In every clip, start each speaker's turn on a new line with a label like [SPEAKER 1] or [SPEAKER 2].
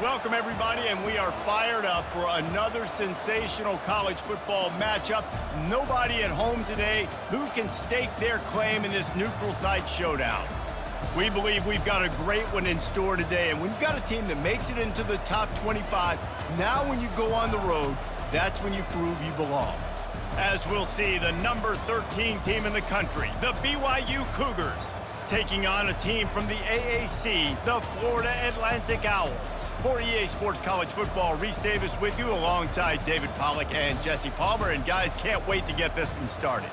[SPEAKER 1] Welcome, everybody, and we are fired up for another sensational college football matchup. Nobody at home today who can stake their claim in this neutral site showdown. We believe we've got a great one in store today, and when you've got a team that makes it into the top 25, now when you go on the road, that's when you prove you belong. As we'll see, the number 13 team in the country, the BYU Cougars, taking on a team from the AAC, the Florida Atlantic Owls. For EA Sports College Football, Reese Davis with you alongside David Pollack and Jesse Palmer. And guys, can't wait to get this one started.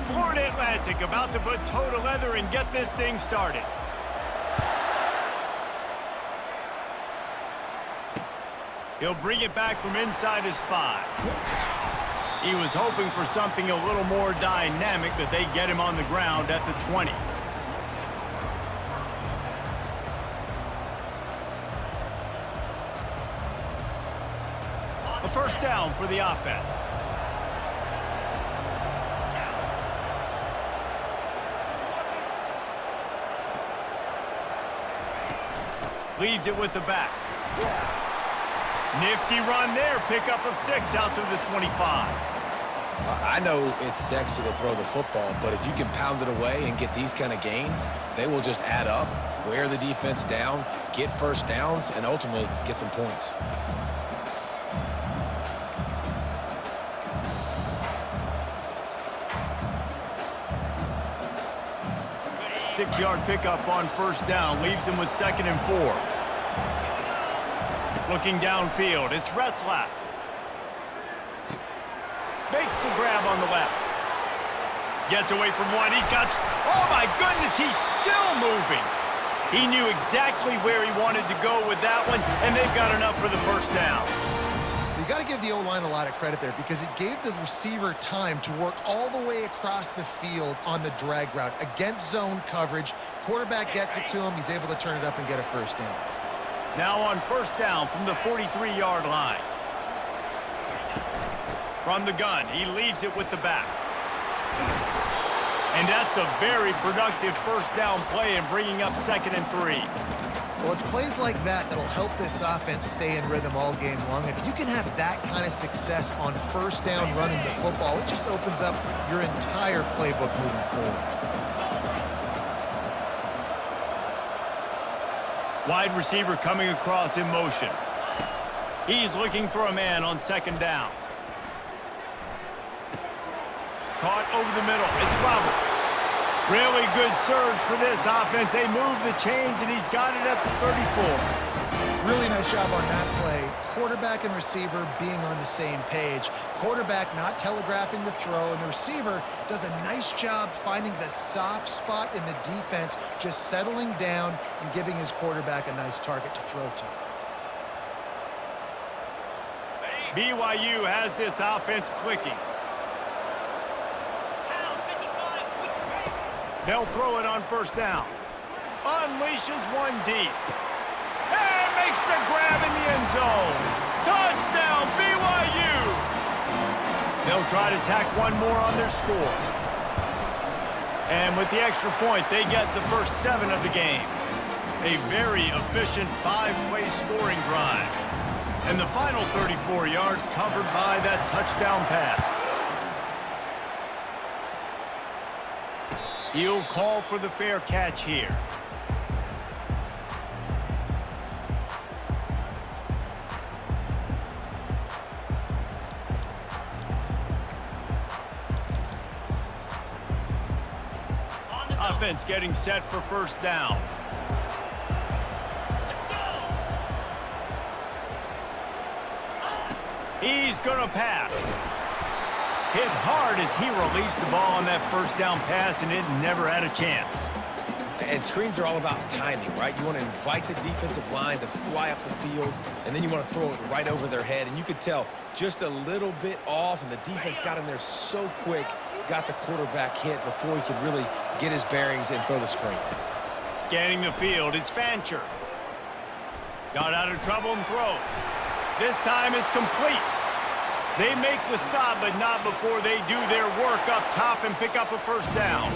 [SPEAKER 1] Florida Atlantic about to put toe to leather and get this thing started. He'll bring it back from inside his 5. He was hoping for something a little more dynamic, but they get him on the ground at the 20. A first down for the offense. Leaves it with the back. Nifty run there, pickup of 6 out to the 25.
[SPEAKER 2] I know it's sexy to throw the football, but if you can pound it away and get these kind of gains, they will just add up, wear the defense down, get first downs, and ultimately get some points.
[SPEAKER 1] Six-yard pickup on first down, leaves him with 2nd and 4. Looking downfield, it's Retzlaff. Makes the grab on the left. Gets away from one, he's got... Oh my goodness, he's still moving. He knew exactly where he wanted to go with that one, and they've got enough for the first down.
[SPEAKER 3] You got to give the O-line a lot of credit there because it gave the receiver time to work all the way across the field on the drag route against zone coverage. Quarterback gets it to him, he's able to turn it up and get a first down.
[SPEAKER 1] Now on first down from the 43-yard line. From the gun, he leaves it with the back. And that's a very productive first down play and bringing up 2nd and 3.
[SPEAKER 3] Well, it's plays like that that'll help this offense stay in rhythm all game long. If you can have that kind of success on first down running the football, it just opens up your entire playbook moving forward.
[SPEAKER 1] Wide receiver coming across in motion. He's looking for a man on 2nd down. Caught over the middle. It's Roberts. Really good surge for this offense. They move the chains, and he's got it at the 34.
[SPEAKER 3] Really nice job on that play. Quarterback and receiver being on the same page. Quarterback not telegraphing the throw, and the receiver does a nice job finding the soft spot in the defense, just settling down and giving his quarterback a nice target to throw to.
[SPEAKER 1] BYU has this offense clicking. They'll throw it on first down. Unleashes one deep. And makes the grab in the end zone. Touchdown, BYU! They'll try to tack one more on their score. And with the extra point, they get the first 7 of the game. A very efficient 5-play scoring drive. And the final 34 yards covered by that touchdown pass. He'll call for the fair catch here. Offense getting set for first down. He's going to pass. Hit hard as he released the ball on that first down pass, and it never had a chance.
[SPEAKER 2] And screens are all about timing, right? You want to invite the defensive line to fly up the field, and then you want to throw it right over their head. And you could tell just a little bit off, and the defense got in there so quick, got the quarterback hit before he could really get his bearings and throw the screen.
[SPEAKER 1] Scanning the field, it's Fancher. Got out of trouble and throws. This time it's complete. They make the stop, but not before they do their work up top and pick up a first down.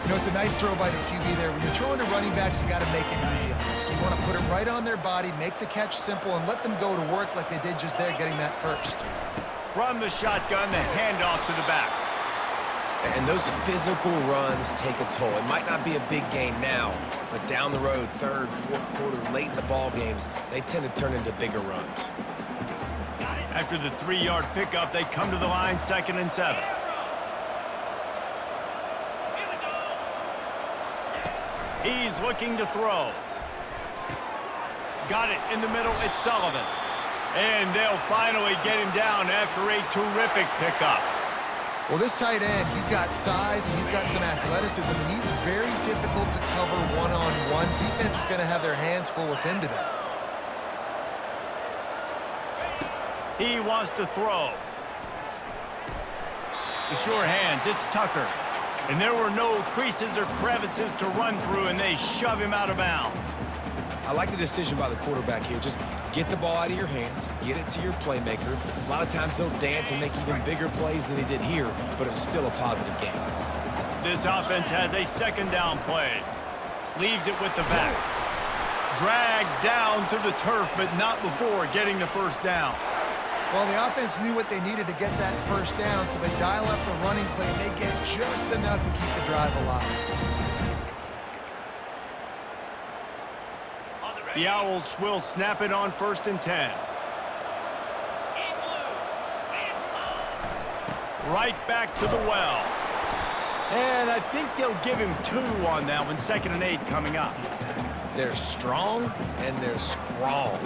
[SPEAKER 3] You know, it's a nice throw by the QB there. When you're throwing to running backs, you got to make it easy on them. So you want to put it right on their body, make the catch simple, and let them go to work like they did just there, getting that first.
[SPEAKER 1] From the shotgun, the handoff to the back.
[SPEAKER 2] And those physical runs take a toll. It might not be a big gain now, but down the road, third, fourth quarter, late in the ball games, they tend to turn into bigger runs.
[SPEAKER 1] After the 3-yard pickup, they come to the line, 2nd and 7. He's looking to throw. Got it in the middle. It's Sullivan. And they'll finally get him down after a terrific pickup.
[SPEAKER 3] Well, this tight end, he's got size and he's got some athleticism, and he's very difficult to cover one-on-one. Defense is going to have their hands full with him today.
[SPEAKER 1] He wants to throw. The sure hands, it's Tucker. And there were no creases or crevices to run through, and they shove him out of bounds.
[SPEAKER 2] I like the decision by the quarterback here. Just get the ball out of your hands, get it to your playmaker. A lot of times they'll dance and make even bigger plays than he did here, but it was still a positive game.
[SPEAKER 1] This offense has a 2nd down play. Leaves it with the back. Dragged down to the turf, but not before getting the first down.
[SPEAKER 3] Well, the offense knew what they needed to get that first down, so they dial up the running play, and they get just enough to keep the drive alive.
[SPEAKER 1] The Owls will snap it on 1st and 10. Right back to the well. And I think they'll give him 2 on that one, 2nd and 8 coming up.
[SPEAKER 2] They're strong and they're strong.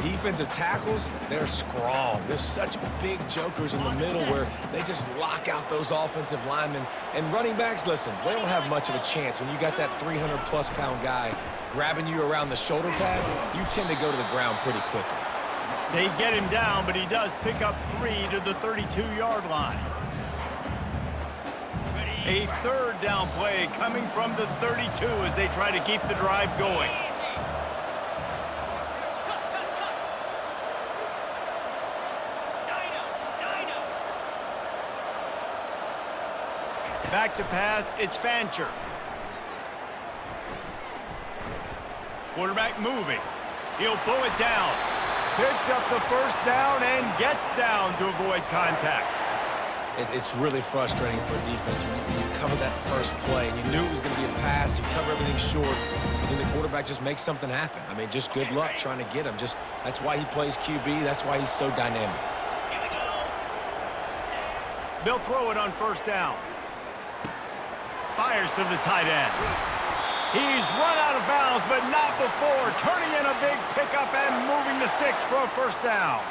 [SPEAKER 2] Defensive tackles, they're strong. There's such big jokers in the middle where they just lock out those offensive linemen. And running backs, listen, they don't have much of a chance. When you got that 300-plus pound guy grabbing you around the shoulder pad, you tend to go to the ground pretty quickly.
[SPEAKER 1] They get him down, but he does pick up 3 to the 32-yard line. A 3rd down play coming from the 32 as they try to keep the drive going. Back to pass, it's Fancher. Quarterback moving. He'll pull it down. Picks up the first down and gets down to avoid contact.
[SPEAKER 2] It's really frustrating for a defense when you cover that first play and you knew it was going to be a pass, you cover everything short, and then the quarterback just makes something happen. I mean, just good luck trying to get him. That's why he plays QB. That's why he's so dynamic.
[SPEAKER 1] They'll throw it on 1st down. Fires to the tight end. He's run out of bounds, but not before turning in a big pickup and moving the sticks for a 1st down.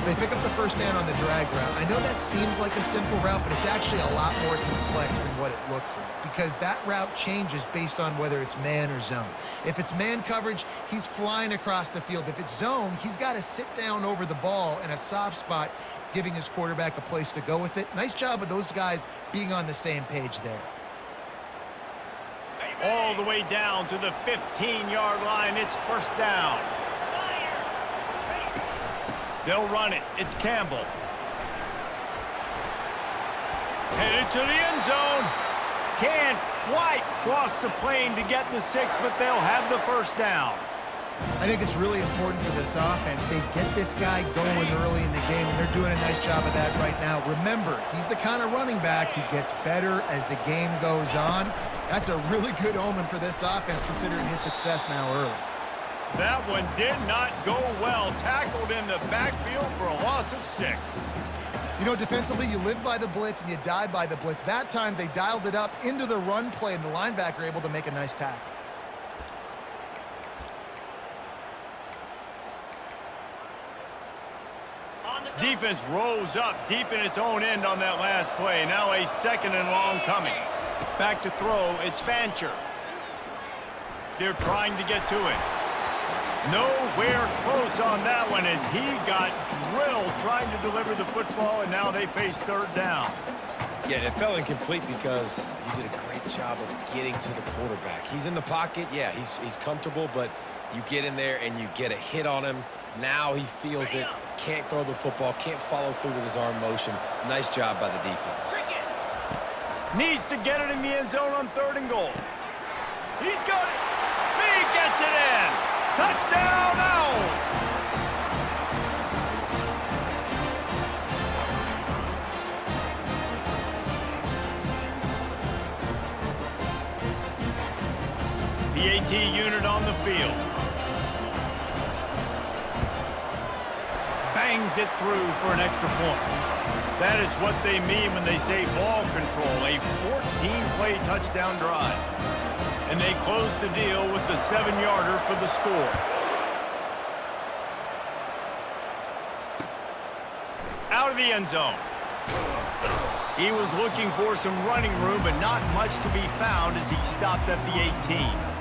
[SPEAKER 3] They pick up the first down on the drag route. I know that seems like a simple route, but it's actually a lot more complex than what it looks like, because that route changes based on whether it's man or zone. If it's man coverage, he's flying across the field. If it's zone, he's got to sit down over the ball in a soft spot, giving his quarterback a place to go with it. Nice job of those guys being on the same page there.
[SPEAKER 1] All the way down to the 15-yard line. It's 1st down. They'll run it. It's Campbell. Headed to the end zone. Can't quite cross the plane to get the 6, but they'll have the 1st down.
[SPEAKER 3] I think it's really important for this offense. They get this guy going early in the game, and they're doing a nice job of that right now. Remember, he's the kind of running back who gets better as the game goes on. That's a really good omen for this offense, considering his success now early.
[SPEAKER 1] That one did not go well. Tackled in the backfield for a loss of 6.
[SPEAKER 3] You know, defensively, you live by the blitz and you die by the blitz. That time, they dialed it up into the run play, and the linebacker able to make a nice tackle.
[SPEAKER 1] Defense rose up deep in its own end on that last play. Now a 2nd and long coming. Back to throw, it's Fancher. They're trying to get to it. Nowhere close on that one as he got drilled trying to deliver the football, and now they face 3rd down.
[SPEAKER 2] Yeah, it fell incomplete because he did a great job of getting to the quarterback. He's in the pocket, yeah, he's comfortable, but You get in there and you get a hit on him. Now he feels it. Can't throw the football. Can't follow through with his arm motion. Nice job by the defense.
[SPEAKER 1] Needs to get it in the end zone on 3rd and goal. He's got it. He gets it in. Touchdown, Owls. The AT unit on the field. Bangs it through for an extra point. That is what they mean when they say ball control, a 14-play touchdown drive. And they close the deal with the 7-yarder for the score. Out of the end zone. He was looking for some running room, but not much to be found as he stopped at the 18.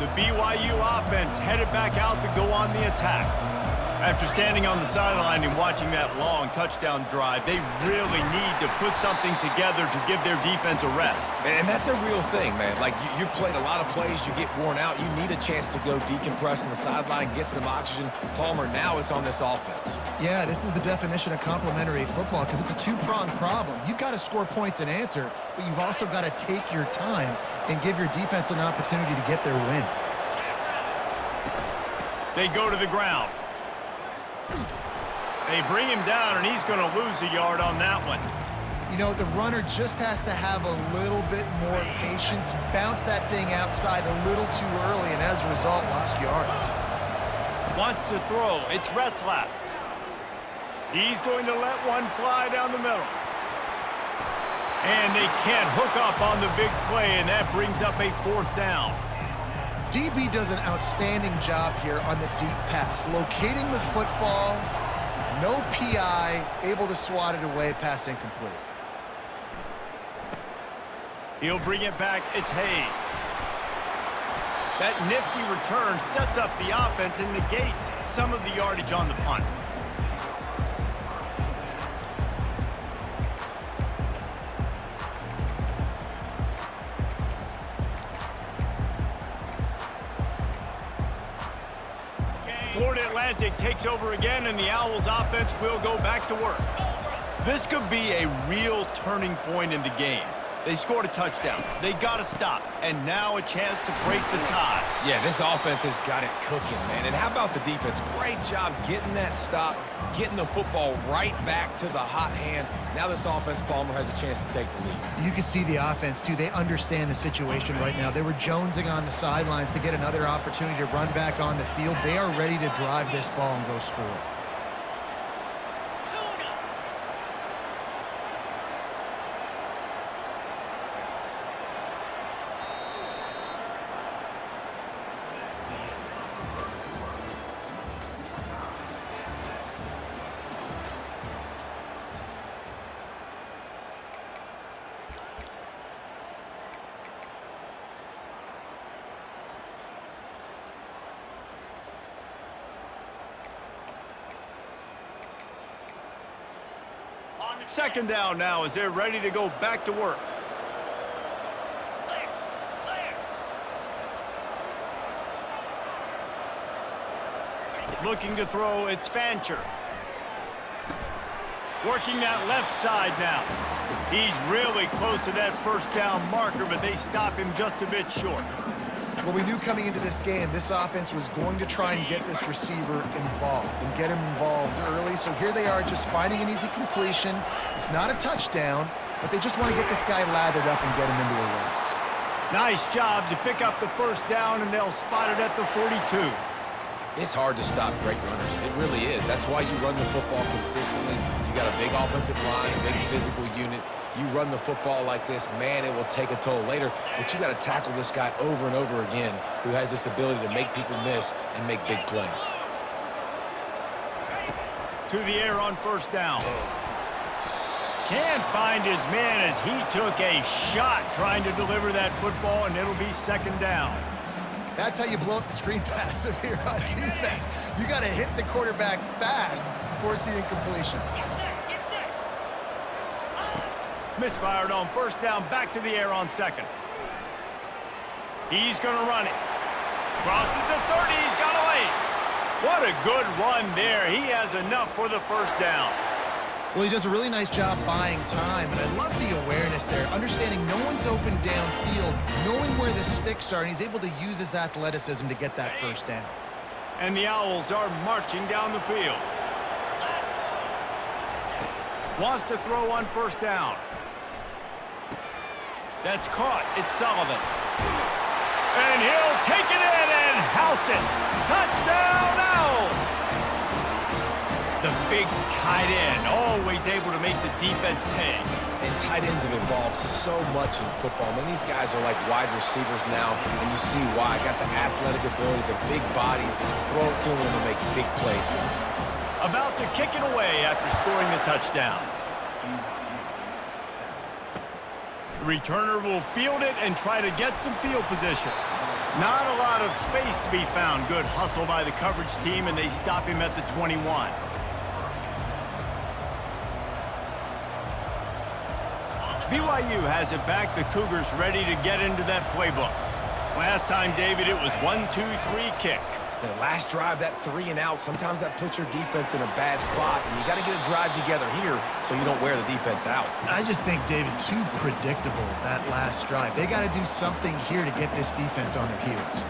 [SPEAKER 1] The BYU offense headed back out to go on the attack. After standing on the sideline and watching that long touchdown drive, they really need to put something together to give their defense a rest.
[SPEAKER 2] And that's a real thing, man. Like, you played a lot of plays, you get worn out, you need a chance to go decompress on the sideline, get some oxygen. Palmer, now it's on this offense.
[SPEAKER 3] Yeah, this is the definition of complementary football because it's a two-pronged problem. You've got to score points and answer, but you've also got to take your time and give your defense an opportunity to get their win.
[SPEAKER 1] They go to the ground. They bring him down, and he's going to lose a yard on that one.
[SPEAKER 3] You know, the runner just has to have a little bit more patience, bounce that thing outside a little too early, and as a result, lost yards.
[SPEAKER 1] Wants to throw. It's Retzlaff. He's going to let one fly down the middle. And they can't hook up on the big play, and that brings up a 4th down.
[SPEAKER 3] DB does an outstanding job here on the deep pass, locating the football, no PI, able to swat it away, pass incomplete.
[SPEAKER 1] He'll bring it back. It's Hayes. That nifty return sets up the offense and negates some of the yardage on the punt. Florida Atlantic takes over again, and the Owls offense will go back to work. This could be a real turning point in the game. They scored a touchdown. They got to stop, and now a chance to break the tie.
[SPEAKER 2] Yeah, this offense has got it cooking, man. And how about the defense? Great job getting that stop, getting the football right back to the hot hand. Now this offense, Palmer, has a chance to take the lead.
[SPEAKER 3] You can see the offense, too. They understand the situation right now. They were jonesing on the sidelines to get another opportunity to run back on the field. They are ready to drive this ball and go score.
[SPEAKER 1] Second down now as they're ready to go back to work. Looking to throw, it's Fancher. Working that left side now. He's really close to that 1st down marker, but they stop him just a bit short.
[SPEAKER 3] Well, we knew coming into this game, this offense was going to try and get this receiver involved and get him involved early. So here they are just finding an easy completion. It's not a touchdown, but they just want to get this guy lathered up and get him into a win.
[SPEAKER 1] Nice job to pick up the 1st down, and they'll spot it at the 42.
[SPEAKER 2] It's hard to stop great runners. It really is. That's why you run the football consistently. You got a big offensive line, a big physical unit. You run the football like this, man, it will take a toll later. But you got to tackle this guy over and over again who has this ability to make people miss and make big plays.
[SPEAKER 1] To the air on 1st down. Can't find his man as he took a shot trying to deliver that football, and it'll be 2nd down.
[SPEAKER 3] That's how you blow up the screen pass up here on defense. You got to hit the quarterback fast, force the incompletion.
[SPEAKER 1] Misfired on first down, back to the air on second. He's going to run it. Crosses the 30, he's got away. What a good run there. He has enough for the first down.
[SPEAKER 3] Well, he does a really nice job buying time, and I love the awareness there, understanding no one's open downfield, knowing where the sticks are, and he's able to use his athleticism to get that first down.
[SPEAKER 1] And the Owls are marching down the field. Wants to throw on first down. That's caught. It's Sullivan. And he'll take it in and house it. Touchdown, Owls! The big tight end, always able to make the defense pay.
[SPEAKER 2] And tight ends have evolved so much in football. I mean, these guys are like wide receivers now, and you see why. Got the athletic ability, the big bodies, throw it to them and they make big plays for them.
[SPEAKER 1] About to kick it away after scoring the touchdown. The returner will field it and try to get some field position. Not a lot of space to be found. Good hustle by the coverage team, and they stop him at the 21. BYU has it back. The Cougars ready to get into that playbook. Last time, David, it was 1-2-3 kick.
[SPEAKER 2] The last drive, that 3 and out, sometimes that puts your defense in a bad spot, and you got to get a drive together here so you don't wear the defense out.
[SPEAKER 3] I just think, David, too predictable, that last drive. They got to do something here to get this defense on their heels.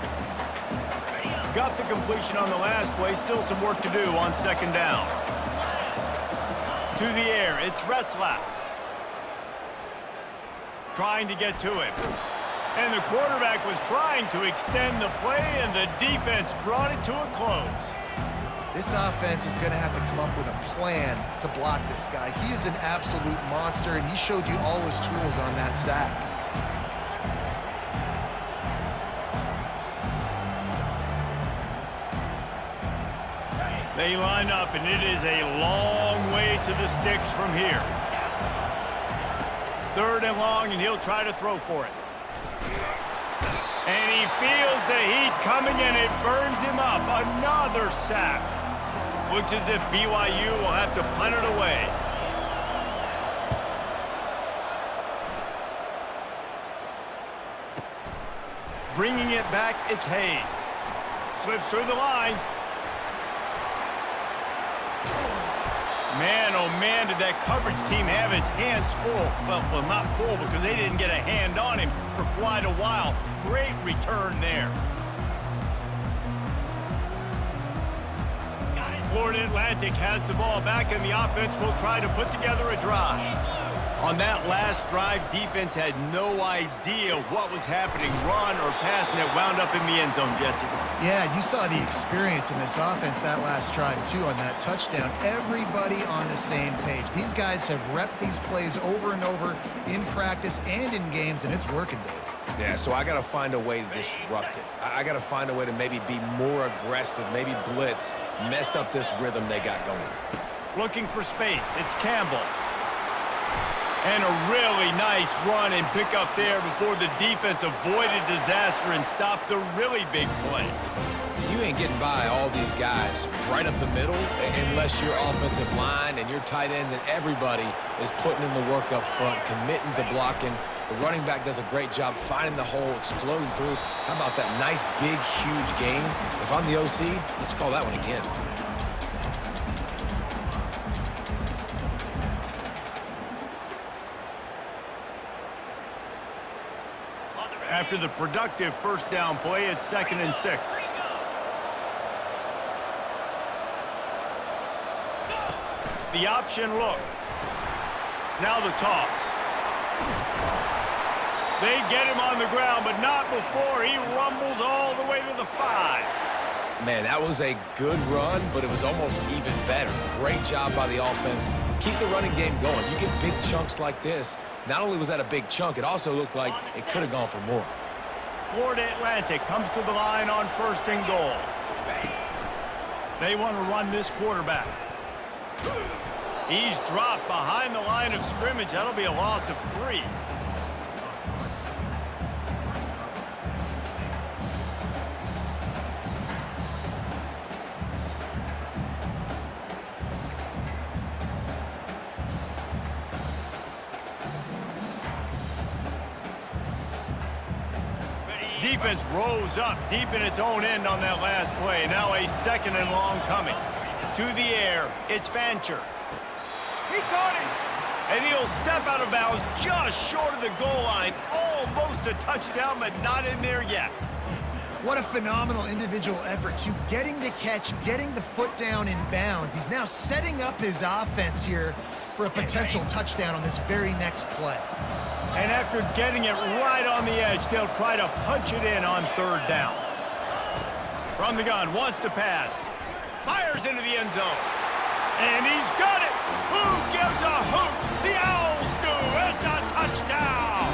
[SPEAKER 1] Got the completion on the last play. Still some work to do on second down. To the air, it's Retzlaff. Trying to get to him. And the quarterback was trying to extend the play, and the defense brought it to a close.
[SPEAKER 3] This offense is going to have to come up with a plan to block this guy. He is an absolute monster, and he showed you all his tools on that sack.
[SPEAKER 1] They line up, and it is a long way to the sticks from here. Third and long, and he'll try to throw for it. And he feels the heat coming, and it burns him up. Another sack. Looks as if BYU will have to punt it away. Bringing it back, it's Hayes. Slips through the line. Man, oh man, did that coverage team have its hands full. Well, not full because they didn't get a hand on him for quite a while. Great return there. Florida Atlantic has the ball back, and the offense will try to put together a drive. On that last drive, defense had no idea what was happening, run or pass, and it wound up in the end zone, Jesse.
[SPEAKER 3] Yeah, you saw the experience in this offense that last drive, too, on that touchdown. Everybody on the same page. These guys have repped these plays over and over in practice and in games, and it's working.
[SPEAKER 2] Yeah, so I got to find a way to disrupt it. I got to find a way to maybe be more aggressive, maybe blitz, mess up this rhythm they got going.
[SPEAKER 1] Looking for space. It's Campbell. And a really nice run and pick up there before the defense avoided disaster and stopped the really big play.
[SPEAKER 2] You ain't getting by all these guys right up the middle unless your offensive line and your tight ends and everybody is putting in the work up front, committing to blocking. The running back does a great job finding the hole, exploding through. How about that nice, big, huge gain? If I'm the OC, let's call that one again.
[SPEAKER 1] After the productive first down play, it's 2nd and 6. The option look. Now the toss. They get him on the ground, but not before he rumbles all the way to the 5.
[SPEAKER 2] Man, that was a good run, but it was almost even better. Great job by the offense. Keep the running game going. You get big chunks like this. Not only was that a big chunk, it also looked like it could have gone for more.
[SPEAKER 1] Florida Atlantic comes to the line on 1st and goal. They want to run this quarterback. He's dropped behind the line of scrimmage. That'll be a loss of 3. defense rose up deep in its own end on that last play. Now a 2nd and long coming. To the air, it's Fancher. He caught it! And he'll step out of bounds just short of the goal line. Almost a touchdown, but not in there yet.
[SPEAKER 3] What a phenomenal individual effort to getting the catch, getting the foot down in bounds. He's now setting up his offense here for a potential touchdown on this very next play.
[SPEAKER 1] And after getting it right on the edge, they'll try to punch it in on 3rd down. From the gun, wants to pass. Fires into the end zone. And he's got it! Who gives a hoot? The Owls do! It's a touchdown!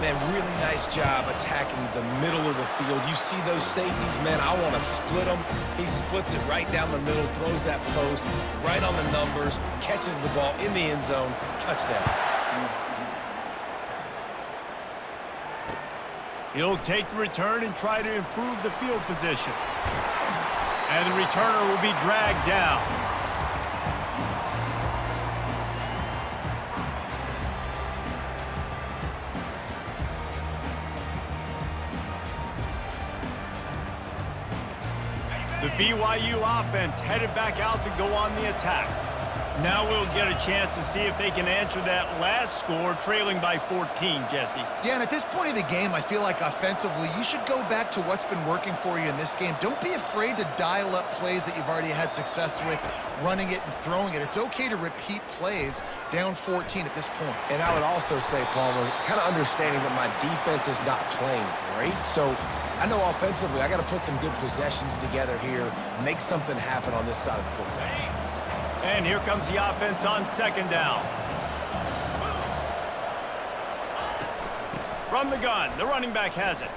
[SPEAKER 2] Man, really nice job attacking the middle of the field. You see those safeties, man, I want to split them. He splits it right down the middle, throws that post, right on the numbers, catches the ball in the end zone, touchdown.
[SPEAKER 1] He'll take the return and try to improve the field position. And the returner will be dragged down. The BYU offense headed back out to go on the attack. Now we'll get a chance to see if they can answer that last score, trailing by 14, Jesse.
[SPEAKER 3] Yeah, and at this point of the game, I feel like offensively, you should go back to what's been working for you in this game. Don't be afraid to dial up plays that you've already had success with, running it and throwing it. It's okay to repeat plays down 14 at this point.
[SPEAKER 2] And I would also say, Palmer, kind of understanding that my defense is not playing great, so I know offensively I got to put some good possessions together here, make something happen on this side of the football.
[SPEAKER 1] And here comes the offense on 2nd down. From the gun, the running back has it.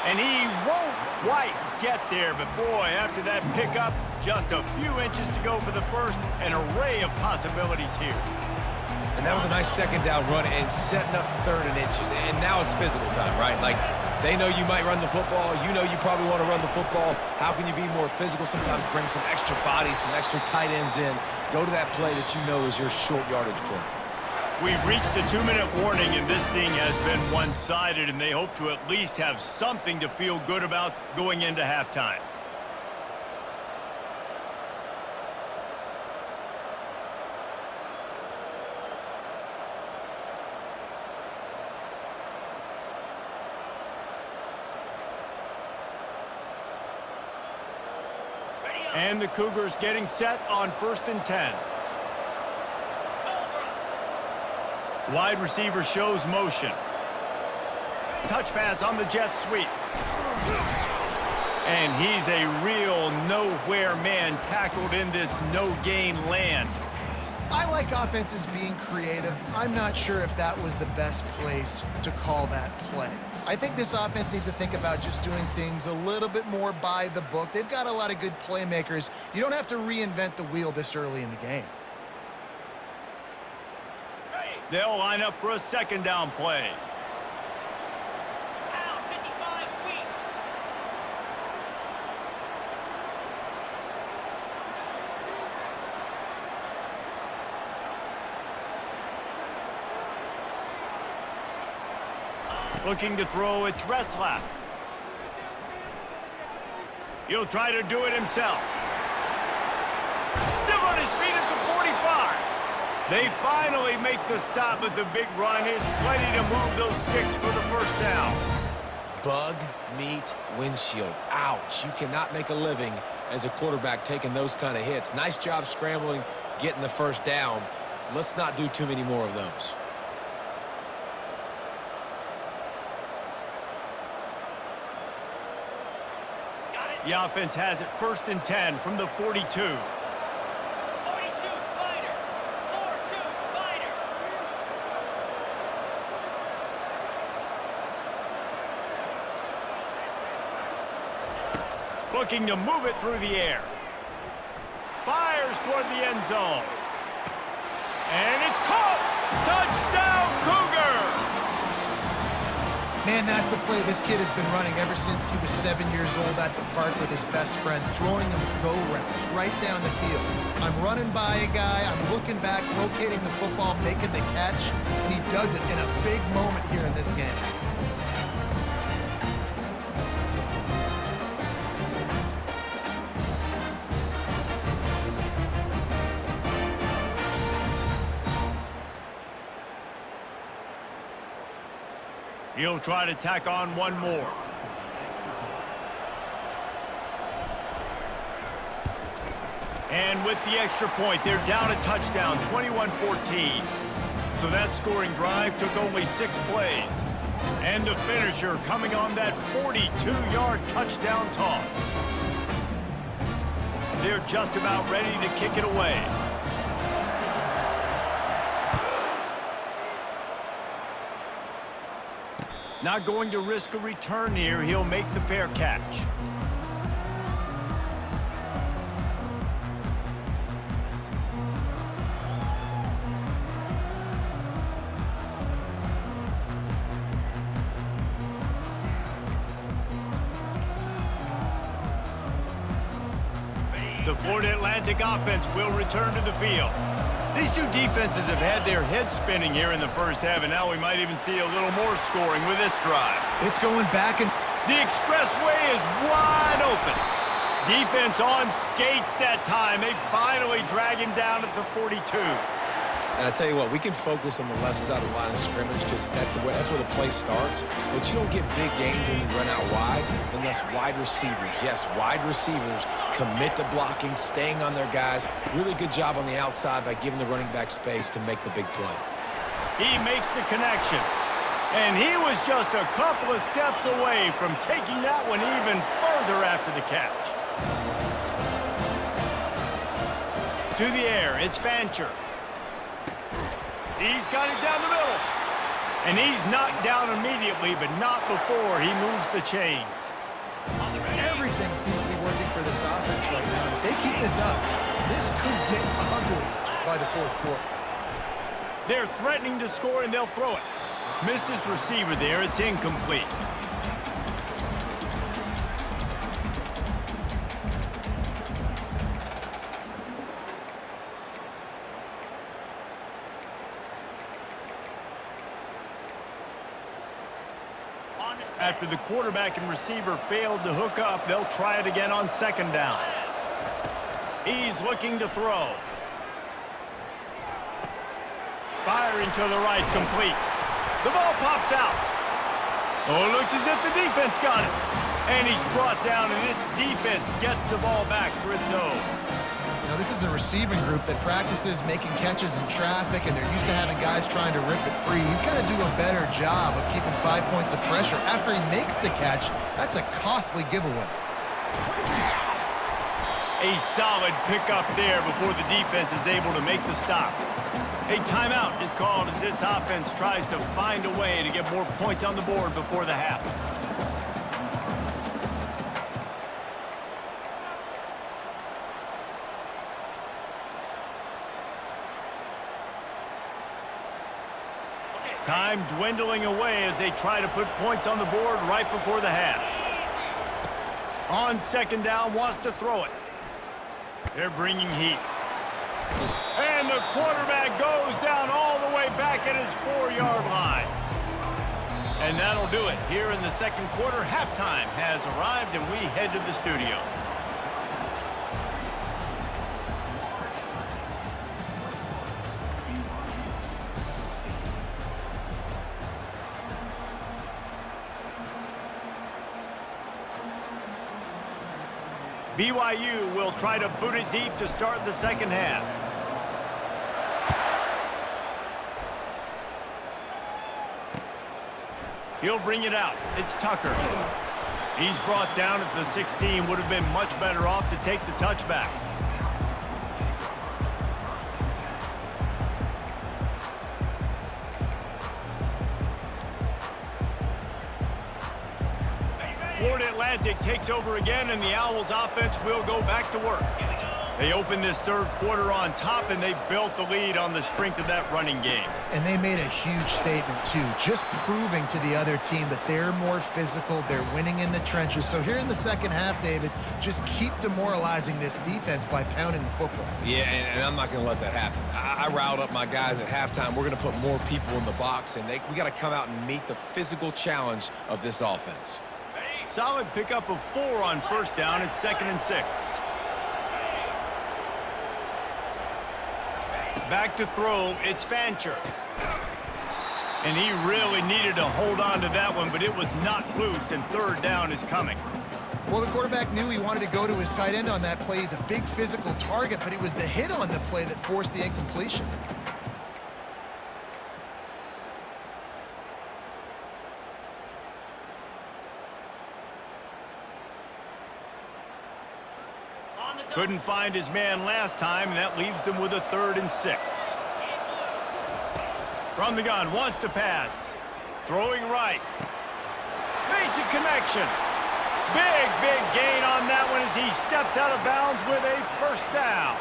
[SPEAKER 1] And he won't quite get there, but boy, after that pickup, just a few inches to go for the first, an array of possibilities here.
[SPEAKER 2] And that was a nice 2nd down run and setting up 3rd and inches. And now it's physical time, right? Like, they know you might run the football. You know you probably want to run the football. How can you be more physical? Sometimes bring some extra bodies, some extra tight ends in. Go to that play that you know is your short yardage play.
[SPEAKER 1] We've reached the 2-minute warning, and this thing has been one-sided, and they hope to at least have something to feel good about going into halftime. And the Cougars getting set on 1st and 10. Wide receiver shows motion. Touch pass on the jet sweep. And he's a real nowhere man tackled in this no-gain land.
[SPEAKER 3] I like offenses being creative. I'm not sure if that was the best place to call that play. I think this offense needs to think about just doing things a little bit more by the book. They've got a lot of good playmakers. You don't have to reinvent the wheel this early in the game.
[SPEAKER 1] They'll line up for a 2nd down play. Looking to throw, it's Retzlaff. He'll try to do it himself. Still on his feet at the 45. They finally make the stop, but the big run is plenty to move those sticks for the 1st down.
[SPEAKER 2] Bug, meat, windshield. Ouch. You cannot make a living as a quarterback taking those kind of hits. Nice job scrambling, getting the 1st down. Let's not do too many more of those.
[SPEAKER 1] The offense has it 1st and 10 from the 42.
[SPEAKER 4] 42 Spider. 4-2 Spider.
[SPEAKER 1] Looking to move it through the air. Fires toward the end zone. And it's caught! Touchdown, Cougars!
[SPEAKER 3] Man, that's a play this kid has been running ever since he was 7 years old at the park with his best friend, throwing him go routes right down the field. I'm running by a guy, I'm looking back, locating the football, making the catch, and he does it in a big moment here in this game.
[SPEAKER 1] He'll try to tack on one more. And with the extra point, they're down a touchdown, 21-14. So that scoring drive took only 6 plays. And the finisher coming on that 42-yard touchdown toss. They're just about ready to kick it away. Not going to risk a return here. He'll make the fair catch. The Florida Atlantic offense will return to the field. These two defenses have had their heads spinning here in the first half, and now we might even see a little more scoring with this drive.
[SPEAKER 3] It's going back, and
[SPEAKER 1] the expressway is wide open. Defense on skates that time. They finally drag him down at the 42.
[SPEAKER 2] And I tell you what, we can focus on the left side of the line of scrimmage because that's where the play starts. But you don't get big gains when you run out wide unless wide receivers, yes, wide receivers, commit to blocking, staying on their guys. Really good job on the outside by giving the running back space to make the big play.
[SPEAKER 1] He makes the connection. And he was just a couple of steps away from taking that one even further after the catch. To the air, it's Fancher. He's got it down the middle. And he's knocked down immediately, but not before he moves the chains.
[SPEAKER 3] everything seems to be working for this offense right now. And if they keep this up, this could get ugly by the fourth quarter.
[SPEAKER 1] They're threatening to score, and they'll throw it. Missed his receiver there. It's incomplete. After the quarterback and receiver failed to hook up, they'll try it again on second down. He's looking to throw. Firing to the right, complete. The ball pops out. Oh, it looks as if the defense got it. And he's brought down, and this defense gets the ball back for its own.
[SPEAKER 3] You know, this is a receiving group that practices making catches in traffic, and they're used to having guys trying to rip it free. He's got to do a better job of keeping 5 points of pressure. After he makes the catch, that's a costly giveaway.
[SPEAKER 1] A solid pickup there before the defense is able to make the stop. A timeout is called as this offense tries to find a way to get more points on the board before the half. Time dwindling away as they try to put points on the board right before the half. On second down, wants to throw it. They're bringing heat. And the quarterback goes down all the way back at his 4-yard line. And that'll do it. Here in the second quarter, halftime has arrived, and we head to the studio. BYU will try to boot it deep to start the second half. He'll bring it out. It's Tucker. He's brought down at the 16. Would have been much better off to take the touchback. Florida Atlantic takes over again, and the Owls offense will go back to work. They opened this third quarter on top, and they built the lead on the strength of that running game.
[SPEAKER 3] And they made a huge statement, too, just proving to the other team that they're more physical, they're winning in the trenches. So here in the second half, David, just keep demoralizing this defense by pounding the football.
[SPEAKER 2] Yeah, and I'm not going to let that happen. I riled up my guys at halftime. We're going to put more people in the box, and we got to come out and meet the physical challenge of this offense.
[SPEAKER 1] Solid pickup of 4 on first down. It's 2nd and 6. Back to throw, it's Fancher. And he really needed to hold on to that one, but it was not loose, and third down is coming.
[SPEAKER 3] Well, the quarterback knew he wanted to go to his tight end on that play. He's a big physical target, but it was the hit on the play that forced the incompletion.
[SPEAKER 1] Couldn't find his man last time, and that leaves him with a 3rd and 6. From the gun, wants to pass. Throwing right. Makes a connection. Big gain on that one as he steps out of bounds with a first down.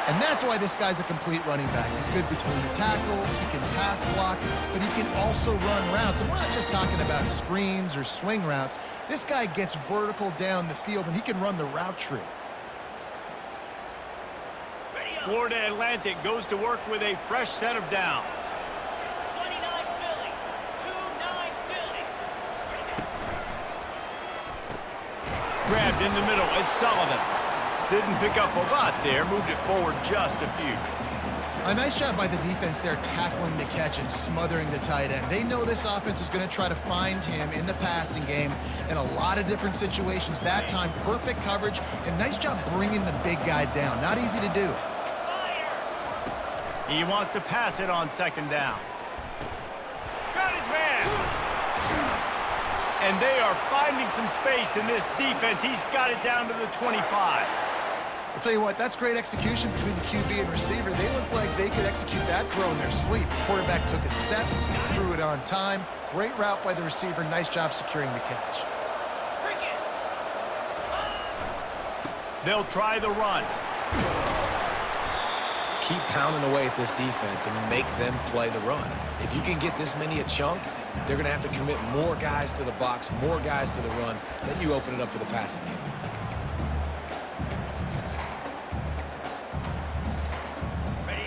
[SPEAKER 3] And that's why this guy's a complete running back. He's good between the tackles, he can pass block, but he can also run routes. And we're not just talking about screens or swing routes. This guy gets vertical down the field, and he can run the route tree.
[SPEAKER 1] Florida Atlantic goes to work with a fresh set of downs.
[SPEAKER 4] 29 Philly. 2-9 Philly.
[SPEAKER 1] Grabbed in the middle, it's Sullivan. Didn't pick up a lot there, moved it forward just a few.
[SPEAKER 3] A nice job by the defense there tackling the catch and smothering the tight end. They know this offense is going to try to find him in the passing game in a lot of different situations. That time, perfect coverage, and nice job bringing the big guy down. Not easy to do.
[SPEAKER 1] He wants to pass it on 2nd down. Got his man. And they are finding some space in this defense. He's got it down to the 25.
[SPEAKER 3] I'll tell you what, that's great execution between the QB and receiver. They look like they could execute that throw in their sleep. The quarterback took his steps, threw it on time. Great route by the receiver. Nice job securing the catch.
[SPEAKER 1] They'll try the run.
[SPEAKER 2] Keep pounding away at this defense and make them play the run. If you can get this many a chunk, they're going to have to commit more guys to the box, more guys to the run. Then you open it up for the passing game.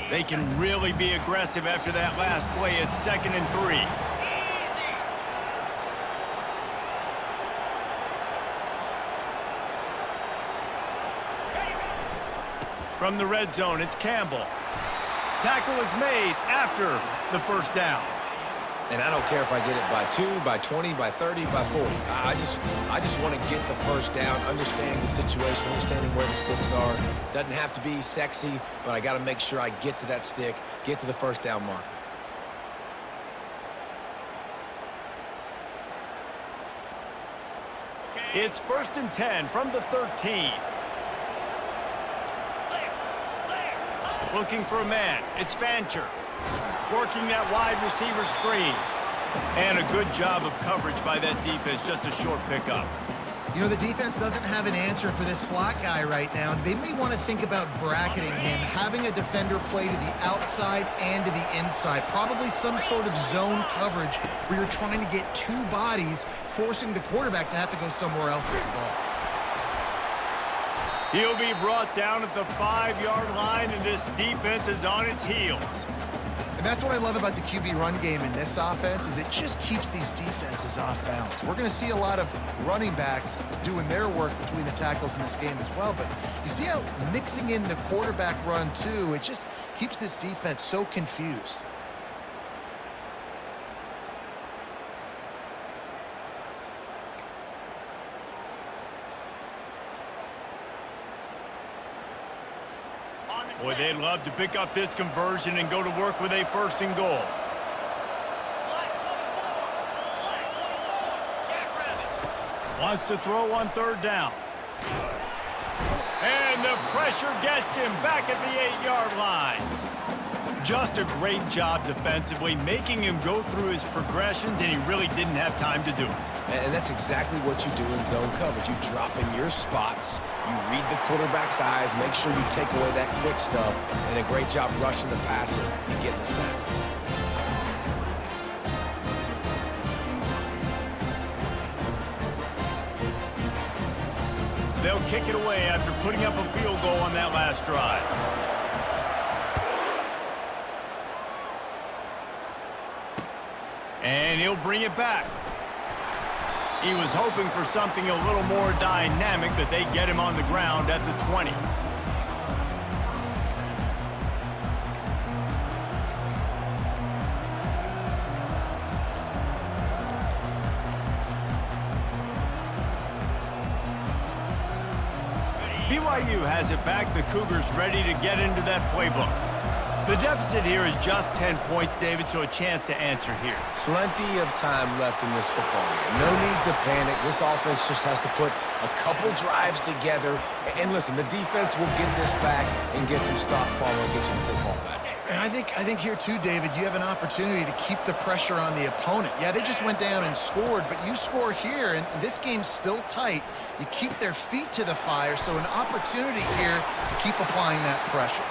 [SPEAKER 1] They can really be aggressive after that last play. It's 2nd and 3. From the red zone, it's Campbell. Tackle is made after the first down.
[SPEAKER 2] And I don't care if I get it by 2, by 20, by 30, by 40. I just want to get the first down, understanding the situation, understanding where the sticks are. Doesn't have to be sexy, but I got to make sure I get to that stick, get to the first down marker.
[SPEAKER 1] It's 1st and 10 from the 13. Looking for a man. It's Fancher. Working that wide receiver screen. And a good job of coverage by that defense. Just a short pickup.
[SPEAKER 3] You know, the defense doesn't have an answer for this slot guy right now. They may want to think about bracketing him, having a defender play to the outside and to the inside. Probably some sort of zone coverage where you're trying to get 2 bodies, forcing the quarterback to have to go somewhere else with the ball.
[SPEAKER 1] He'll be brought down at the 5-yard line, and this defense is on its heels.
[SPEAKER 3] And that's what I love about the QB run game in this offense, is it just keeps these defenses off balance. We're going to see a lot of running backs doing their work between the tackles in this game as well, but you see how mixing in the quarterback run too, it just keeps this defense so confused.
[SPEAKER 1] Boy, they'd love to pick up this conversion and go to work with a 1st and goal. Wants to throw on 3rd down. And the pressure gets him back at the 8-yard line. Just a great job defensively, making him go through his progressions, and he really didn't have time to do it.
[SPEAKER 2] And that's exactly what you do in zone coverage. You drop in your spots, you read the quarterback's eyes, make sure you take away that quick stuff, and a great job rushing the passer and getting the sack.
[SPEAKER 1] They'll kick it away after putting up a field goal on that last drive. And he'll bring it back. He was hoping for something a little more dynamic, but they get him on the ground at the 20. BYU has it back. The Cougars ready to get into that playbook. The deficit here is just 10 points, David, so a chance to answer here.
[SPEAKER 2] Plenty of time left in this football game. No need to panic. This offense just has to put a couple drives together. And listen, the defense will get this back and get some stop follow and get you the football back.
[SPEAKER 3] And I think here too, David, you have an opportunity to keep the pressure on the opponent. Yeah, they just went down and scored, but you score here, and this game's still tight. You keep their feet to the fire, so an opportunity here to keep applying that pressure.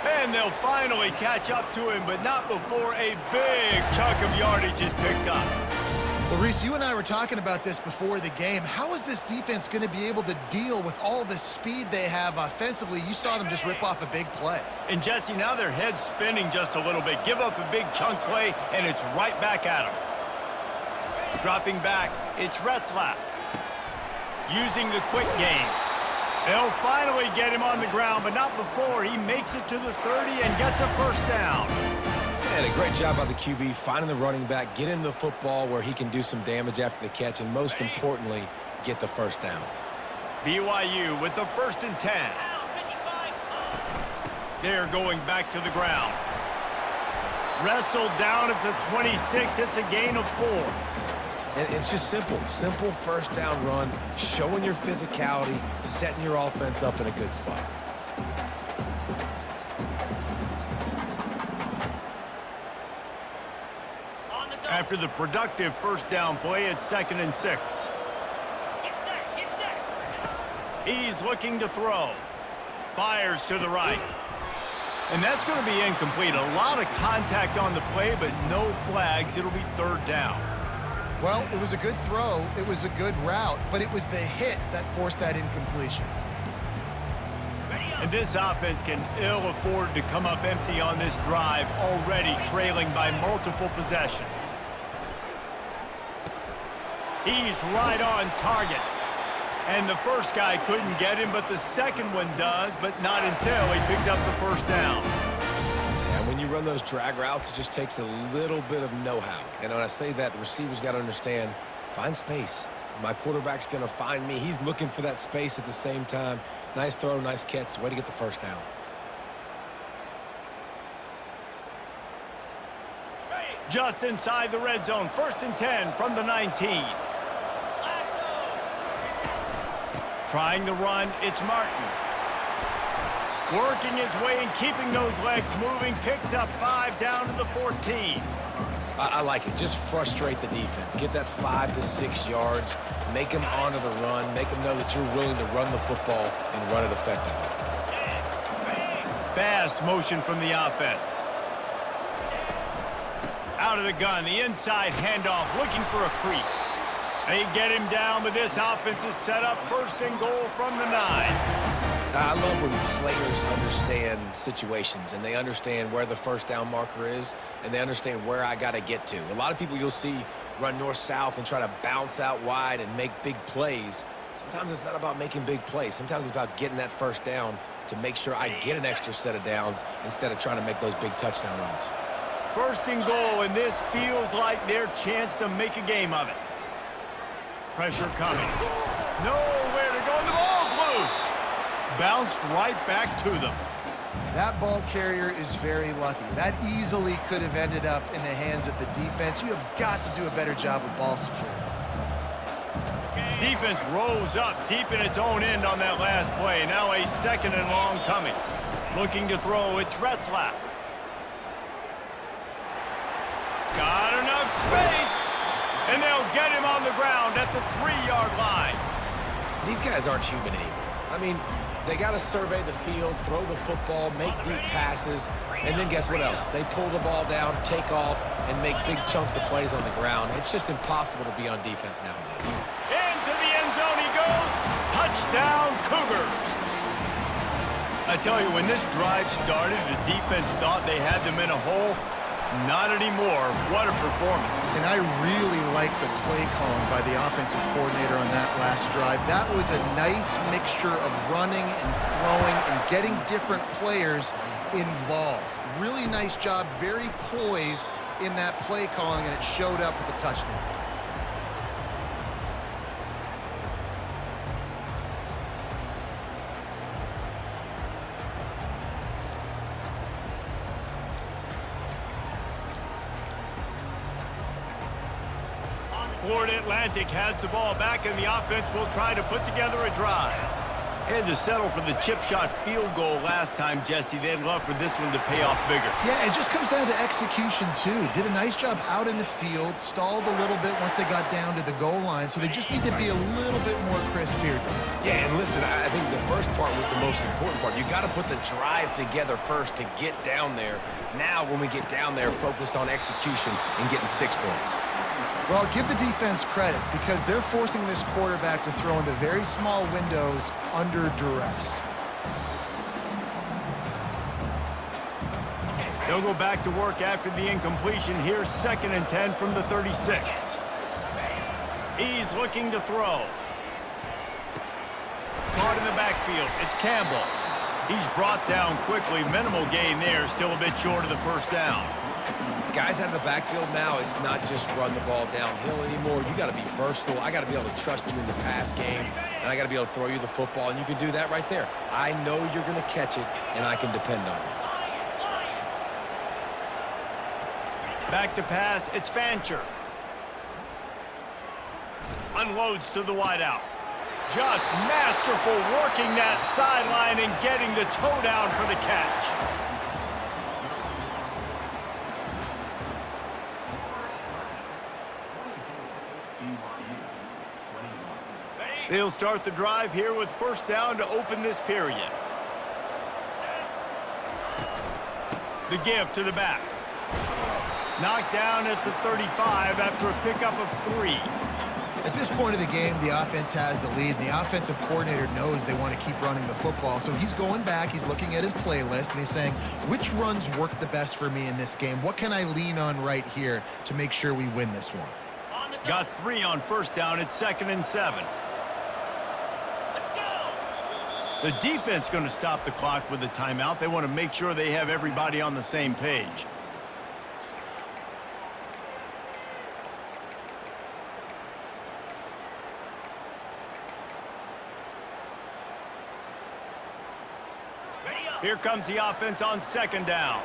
[SPEAKER 1] And they'll finally catch up to him, but not before a big chunk of yardage is picked up.
[SPEAKER 3] Well, Reese, you and I were talking about this before the game. How is this defense going to be able to deal with all the speed they have offensively? You saw them just rip off a big play.
[SPEAKER 1] And, Jesse, now their head's spinning just a little bit. Give up a big chunk play, and it's right back at them. Dropping back, it's Retzlaff. Using the quick game. They'll finally get him on the ground, but not before he makes it to the 30 and gets a first down.
[SPEAKER 2] And a great job by the QB, finding the running back, get him the football where he can do some damage after the catch, and most importantly, get the first down.
[SPEAKER 1] BYU with the 1st and 10. They're going back to the ground. Wrestled down at the 26. It's a gain of 4.
[SPEAKER 2] And it's just simple first down run, showing your physicality, setting your offense up in a good spot.
[SPEAKER 1] After the productive first down play, it's 2nd and 6.
[SPEAKER 4] Get set.
[SPEAKER 1] He's looking to throw. Fires to the right. And that's going to be incomplete. A lot of contact on the play, but no flags. It'll be 3rd down.
[SPEAKER 3] Well, it was a good throw. It was a good route, but it was the hit that forced that incompletion.
[SPEAKER 1] And this offense can ill afford to come up empty on this drive, already trailing by multiple possessions. He's right on target. And the first guy couldn't get him, but the second one does, but not until he picks up the first down.
[SPEAKER 2] And when you run those drag routes, it just takes a little bit of know-how. And when I say that, the receivers got to understand, find space. My quarterback's going to find me. He's looking for that space at the same time. Nice throw, nice catch. Way to get the first down.
[SPEAKER 1] Just inside the red zone. 1st and 10 from the 19. Trying the run, it's Martin. Working his way and keeping those legs moving. Picks up 5 down to the 14.
[SPEAKER 2] I like it. Just frustrate the defense. Get that 5 to 6 yards. Make them honor the run. Make them know that you're willing to run the football and run it effectively.
[SPEAKER 1] Fast motion from the offense. Out of the gun, the inside handoff, looking for a crease. They get him down, but this offense is set up 1st and goal from the 9.
[SPEAKER 2] I love when players understand situations and they understand where the first down marker is and they understand where I got to get to. A lot of people you'll see run north-south and try to bounce out wide and make big plays. Sometimes it's not about making big plays. Sometimes it's about getting that first down to make sure I get an extra set of downs instead of trying to make those big touchdown runs.
[SPEAKER 1] 1st and goal, and this feels like their chance to make a game of it. Pressure coming. Nowhere to go, and the ball's loose. Bounced right back to them.
[SPEAKER 3] That ball carrier is very lucky. That easily could have ended up in the hands of the defense. You have got to do a better job with ball security.
[SPEAKER 1] Defense rose up deep in its own end on that last play. Now a 2nd and long coming. Looking to throw, it's Retzlaff. And they'll get him on the ground at the 3-yard line.
[SPEAKER 2] These guys aren't human anymore. I mean, they got to survey the field, throw the football, make deep passes, and then guess what else? They pull the ball down, take off, and make big chunks of plays on the ground. It's just impossible to be on defense nowadays.
[SPEAKER 1] Into the end zone he goes. Touchdown, Cougars. I tell you, when this drive started, the defense thought they had them in a hole. Not anymore. What a performance.
[SPEAKER 3] And I really like the play calling by the offensive coordinator on that last drive. That was a nice mixture of running and throwing and getting different players involved. Really nice job, very poised in that play calling, and it showed up with a touchdown.
[SPEAKER 1] Florida Atlantic has the ball back, and the offense will try to put together a drive. Had to settle for the chip shot field goal last time, Jesse. They'd love for this one to pay off bigger.
[SPEAKER 3] Yeah, it just comes down to execution, too. Did a nice job out in the field, stalled a little bit once they got down to the goal line, so they just need to be a little bit more crisp here.
[SPEAKER 2] Yeah, and listen, I think the first part was the most important part. You got to put the drive together first to get down there. Now, when we get down there, focus on execution and getting 6 points.
[SPEAKER 3] Well, give the defense credit because they're forcing this quarterback to throw into very small windows under duress.
[SPEAKER 1] They'll go back to work after the incompletion. Here's 2nd and 10 from the 36. He's looking to throw. Caught in the backfield. It's Campbell. He's brought down quickly. Minimal gain there. Still a bit short of the first down.
[SPEAKER 2] Guys out of the backfield now, it's not just run the ball downhill anymore. You got to be versatile. I got to be able to trust you in the pass game, and I got to be able to throw you the football, and you can do that right there. I know you're going to catch it, and I can depend on you.
[SPEAKER 1] Back to pass, it's Fancher. Unloads to the wideout. Just masterful working that sideline and getting the toe down for the catch. They'll start the drive here with 1st down to open this period. The give to the back. Knocked down at the 35 after a pickup of 3.
[SPEAKER 3] At this point of the game, the offense has the lead, and the offensive coordinator knows they want to keep running the football. So he's going back, he's looking at his playlist, and he's saying, which runs work the best for me in this game? What can I lean on right here to make sure we win this one?
[SPEAKER 1] Got 3 on 1st down. It's 2nd and 7. The defense going to stop the clock with a timeout. They want to make sure they have everybody on the same page. Here comes the offense on 2nd down.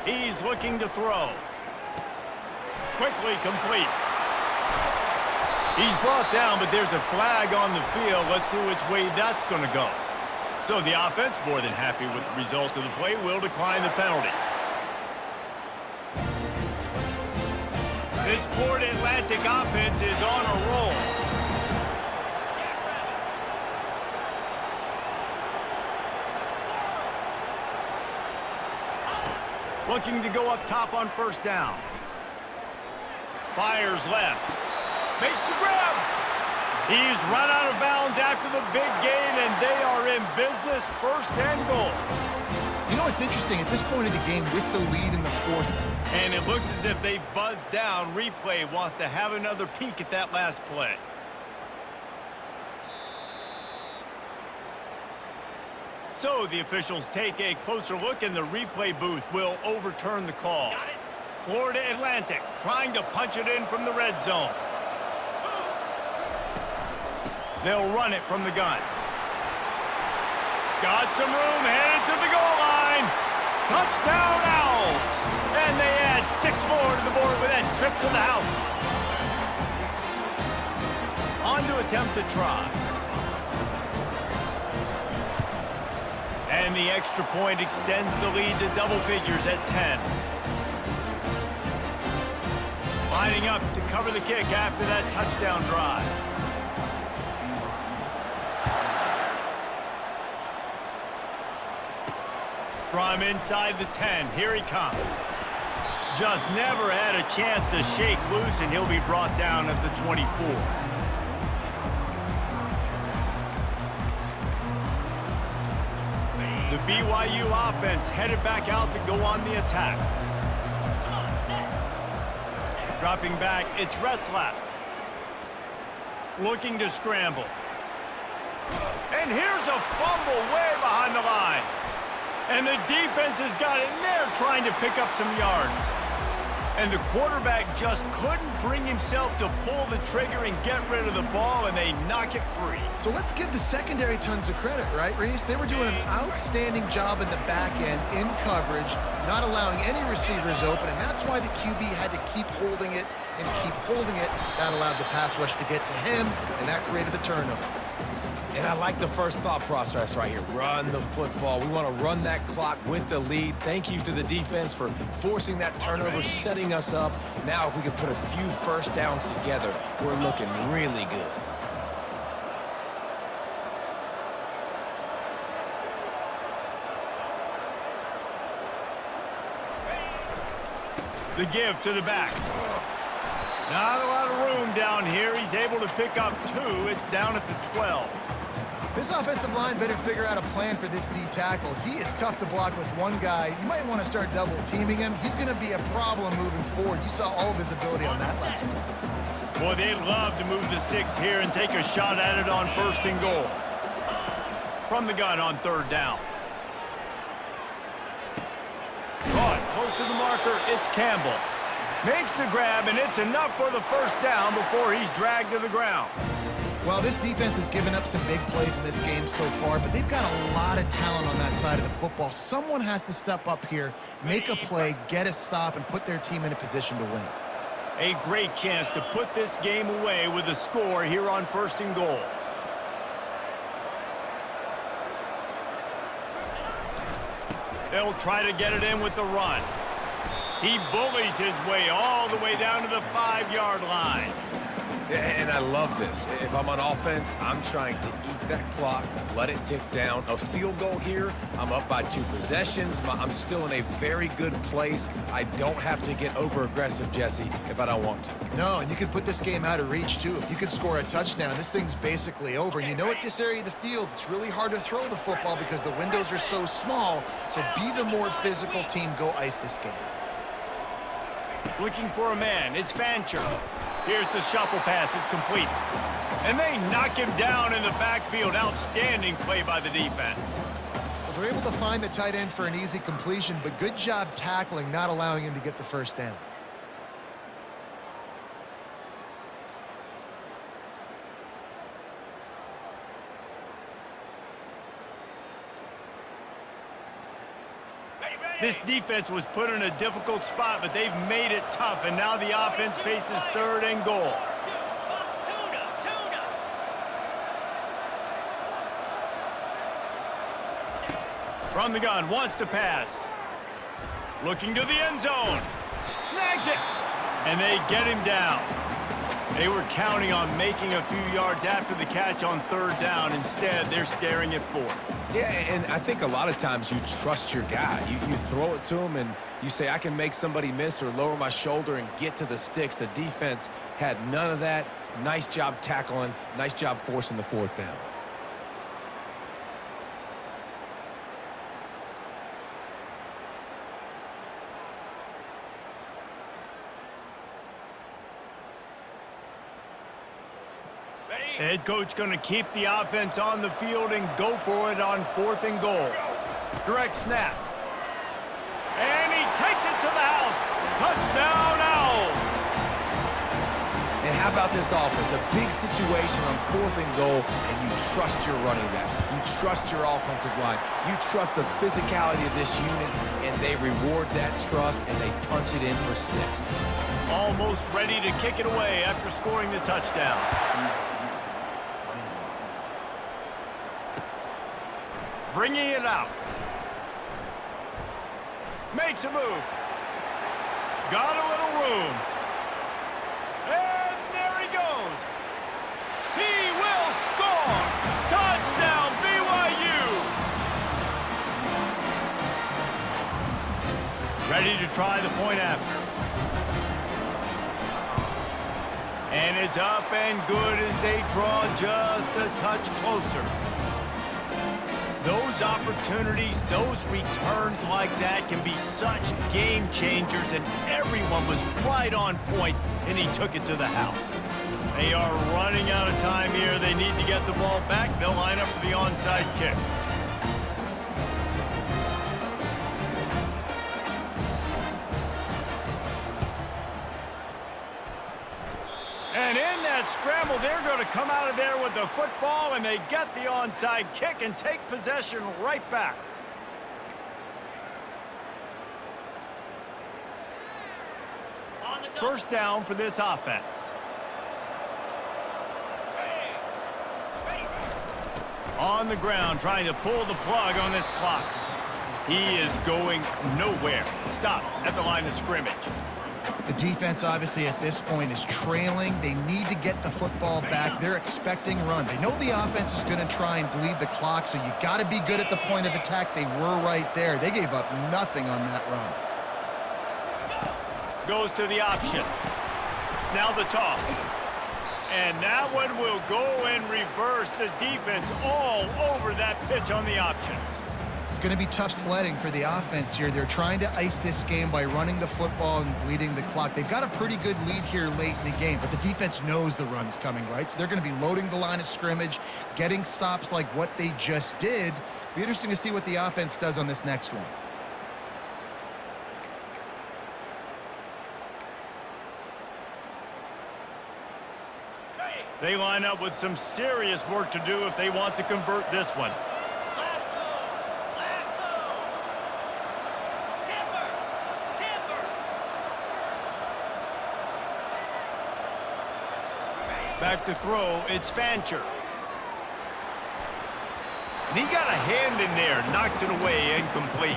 [SPEAKER 1] 3:25. He's looking to throw. Quickly complete. He's brought down, but there's a flag on the field. Let's see which way that's going to go. So the offense, more than happy with the result of the play, will decline the penalty. This Florida Atlantic offense is on a roll. Looking to go up top on 1st down. Fires left. Makes the grab. He's run out of bounds after the big gain, and they are in business. 1st and goal.
[SPEAKER 3] You know what's interesting? At this point of the game, with the lead in the 4th.
[SPEAKER 1] And it looks as if they've buzzed down. Replay wants to have another peek at that last play. So the officials take a closer look, and the replay booth will overturn the call. Florida Atlantic trying to punch it in from the red zone. They'll run it from the gun. Got some room, headed to the goal line. Touchdown, Owls! And they add 6 more to the board with that trip to the house. On to attempt to try. And the extra point extends the lead to double figures at 10. Lining up to cover the kick after that touchdown drive. From inside the 10, here he comes. Just never had a chance to shake loose, and he'll be brought down at the 24. The BYU offense headed back out to go on the attack. Dropping back, it's Retzlaff. Looking to scramble. And here's a fumble way behind the line. And the defense has got in there trying to pick up some yards. And the quarterback just couldn't bring himself to pull the trigger and get rid of the ball, and they knock it free.
[SPEAKER 3] So let's give the secondary tons of credit, right, Reese? They were doing an outstanding job in the back end in coverage, not allowing any receivers open, and that's why the QB had to keep holding it and keep holding it. That allowed the pass rush to get to him, and that created the turnover.
[SPEAKER 2] And I like the first thought process right here. Run the football. We want to run that clock with the lead. Thank you to the defense for forcing that turnover, setting us up. Now, if we can put a few first downs together, we're looking really good.
[SPEAKER 1] The give to the back. Not a lot of room down here. He's able to pick up 2. It's down at the 12.
[SPEAKER 3] This offensive line better figure out a plan for this D tackle. He is tough to block with one guy. You might want to start double teaming him. He's going to be a problem moving forward. You saw all of his ability on that last one.
[SPEAKER 1] Boy, they'd love to move the sticks here and take a shot at it on 1st and goal. From the gun on 3rd down. Caught close to the marker, it's Campbell. Makes the grab, and it's enough for the 1st down before he's dragged to the ground.
[SPEAKER 3] Well, this defense has given up some big plays in this game so far, but they've got a lot of talent on that side of the football. Someone has to step up here, make a play, get a stop, and put their team in a position to win.
[SPEAKER 1] A great chance to put this game away with a score here on 1st and goal. They'll try to get it in with the run. He bullies his way all the way down to the 5-yard line.
[SPEAKER 2] And I love this. If I'm on offense, I'm trying to eat that clock, let it tick down. A field goal here, I'm up by 2 possessions. I'm still in a very good place. I don't have to get over-aggressive, Jesse, if I don't want to.
[SPEAKER 3] No, and you can put this game out of reach, too. If you can score a touchdown, this thing's basically over. And you know, at this area of the field, it's really hard to throw the football because the windows are so small. So be the more physical team. Go ice this game.
[SPEAKER 1] Looking for a man. It's Fancher. Here's the shuffle pass. It's complete. And they knock him down in the backfield. Outstanding play by the defense.
[SPEAKER 3] Well, they're able to find the tight end for an easy completion, but good job tackling, not allowing him to get the 1st down.
[SPEAKER 1] This defense was put in a difficult spot, but they've made it tough, and now the offense faces 3rd and goal. From the gun, wants to pass. Looking to the end zone. Snags it. And they get him down. They were counting on making a few yards after the catch on 3rd down. Instead, they're staring at 4th.
[SPEAKER 2] Yeah, and I think a lot of times you trust your guy. You throw it to him and you say, I can make somebody miss or lower my shoulder and get to the sticks. The defense had none of that. Nice job tackling. Nice job forcing the 4th down.
[SPEAKER 1] Head coach going to keep the offense on the field and go for it on 4th and goal. Direct snap. And he takes it to the house. Touchdown, Owls.
[SPEAKER 2] And how about this offense? A big situation on 4th and goal, and you trust your running back. You trust your offensive line. You trust the physicality of this unit, and they reward that trust, and they punch it in for 6.
[SPEAKER 1] Almost ready to kick it away after scoring the touchdown. Bringing it out. Makes a move. Got a little room. And there he goes. He will score. Touchdown, BYU. Ready to try the point after. And it's up and good as they draw just a touch closer. Those opportunities, those returns like that can be such game changers, and everyone was right on point, and he took it to the house. They are running out of time here. They need to get the ball back. They'll line up for the onside kick. And in that scramble, they're going to come out of there with the football, and they get the onside kick and take possession right back. First down for this offense. On the ground, trying to pull the plug on this clock. He is going nowhere. Stop at the line of scrimmage.
[SPEAKER 3] The defense, obviously, at this point is trailing. They need to get the football back. They're expecting run. They know the offense is going to try and bleed the clock, so you got to be good at the point of attack. They were right there. They gave up nothing on that run.
[SPEAKER 1] Goes to the option. Now the toss. And that one will go in reverse. The defense all over that pitch on the option.
[SPEAKER 3] It's going to be tough sledding for the offense here. They're trying to ice this game by running the football and bleeding the clock. They've got a pretty good lead here late in the game, but the defense knows the run's coming, right? So they're going to be loading the line of scrimmage, getting stops like what they just did. Be interesting to see what the offense does on this next one.
[SPEAKER 1] They line up with some serious work to do if they want to convert this one. Back to throw, it's Fancher. And he got a hand in there, knocks it away, incomplete.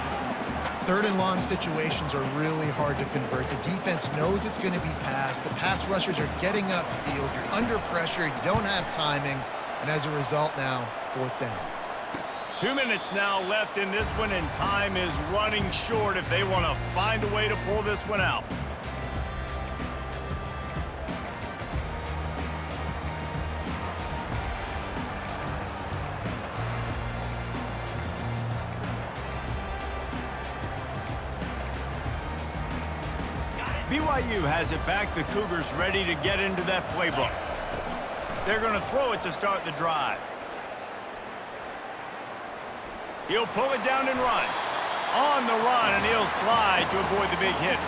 [SPEAKER 3] Third and long situations are really hard to convert. The defense knows it's going to be passed. The pass rushers are getting upfield. You're under pressure. You don't have timing. And as a result now, fourth down.
[SPEAKER 1] 2 minutes now left in this one, and time is running short if they want to find a way to pull this one out. BYU has it back. The Cougars ready to get into that playbook. They're going to throw it to start the drive. He'll pull it down and run. On the run, and he'll slide to avoid the big hit.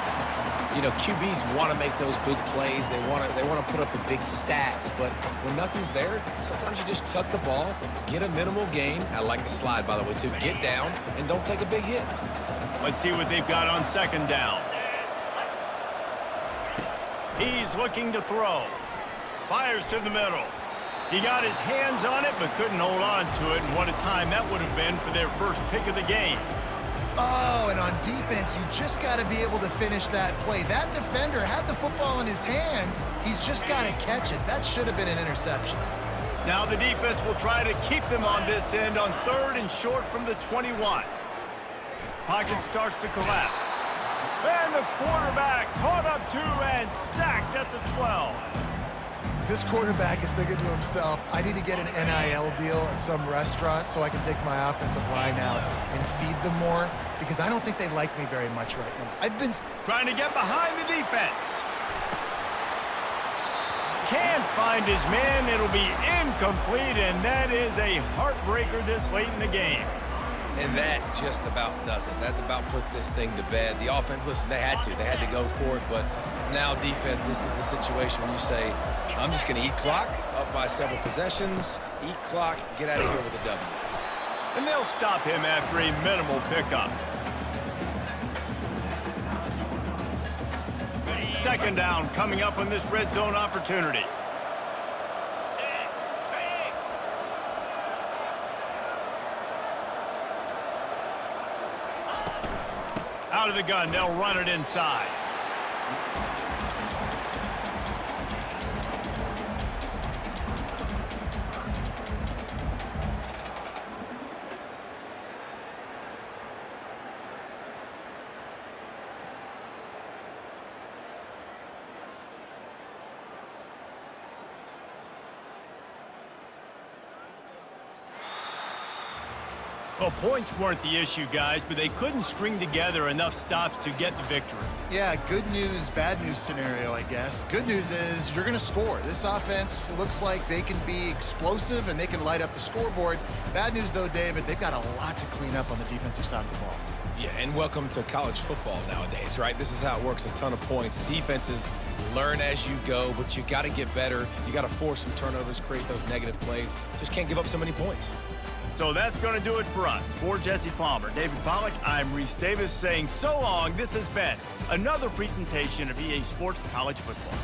[SPEAKER 2] You know, QBs want to make those big plays. They want to put up the big stats. But when nothing's there, sometimes you just tuck the ball, get a minimal gain. I like the slide, by the way, too. Get down and don't take a big hit.
[SPEAKER 1] Let's see what they've got on second down. He's looking to throw. Fires to the middle. He got his hands on it, but couldn't hold on to it. And what a time that would have been for their first pick of the game.
[SPEAKER 3] Oh, and on defense, you just got to be able to finish that play. That defender had the football in his hands. He's just got to catch it. That should have been an interception.
[SPEAKER 1] Now the defense will try to keep them on this end on third and short from the 21. Pocket starts to collapse. And the quarterback caught up to and sacked at the 12.
[SPEAKER 3] This quarterback is thinking to himself, I need to get an NIL deal at some restaurant so I can take my offensive line out and feed them more, because I don't think they like me very much right now. I've been
[SPEAKER 1] trying to get behind the defense. Can't find his man. It'll be incomplete, and that is a heartbreaker this late in the game.
[SPEAKER 2] And that just about does it. That about puts this thing to bed. The offense, listen, they had to go for it, but now defense, this is the situation when you say, I'm just going to eat clock, up by several possessions, eat clock, get out of here with a W.
[SPEAKER 1] And they'll stop him after a minimal pickup. Second down coming up on this red zone opportunity. Out of the gun, they'll run it inside. Well, points weren't the issue, guys, but they couldn't string together enough stops to get the victory.
[SPEAKER 3] Yeah, good news, bad news scenario, I guess. Good news is you're going to score. This offense looks like they can be explosive and they can light up the scoreboard. Bad news, though, David, they've got a lot to clean up on the defensive side of the ball.
[SPEAKER 2] Yeah, and welcome to college football nowadays, right? This is how it works, a ton of points. Defenses learn as you go, but you got to get better. You got to force some turnovers, create those negative plays. Just can't give up so many points.
[SPEAKER 1] So that's going to do it for us. For Jesse Palmer, David Pollack, I'm Reese Davis saying so long. This has been another presentation of EA Sports College Football.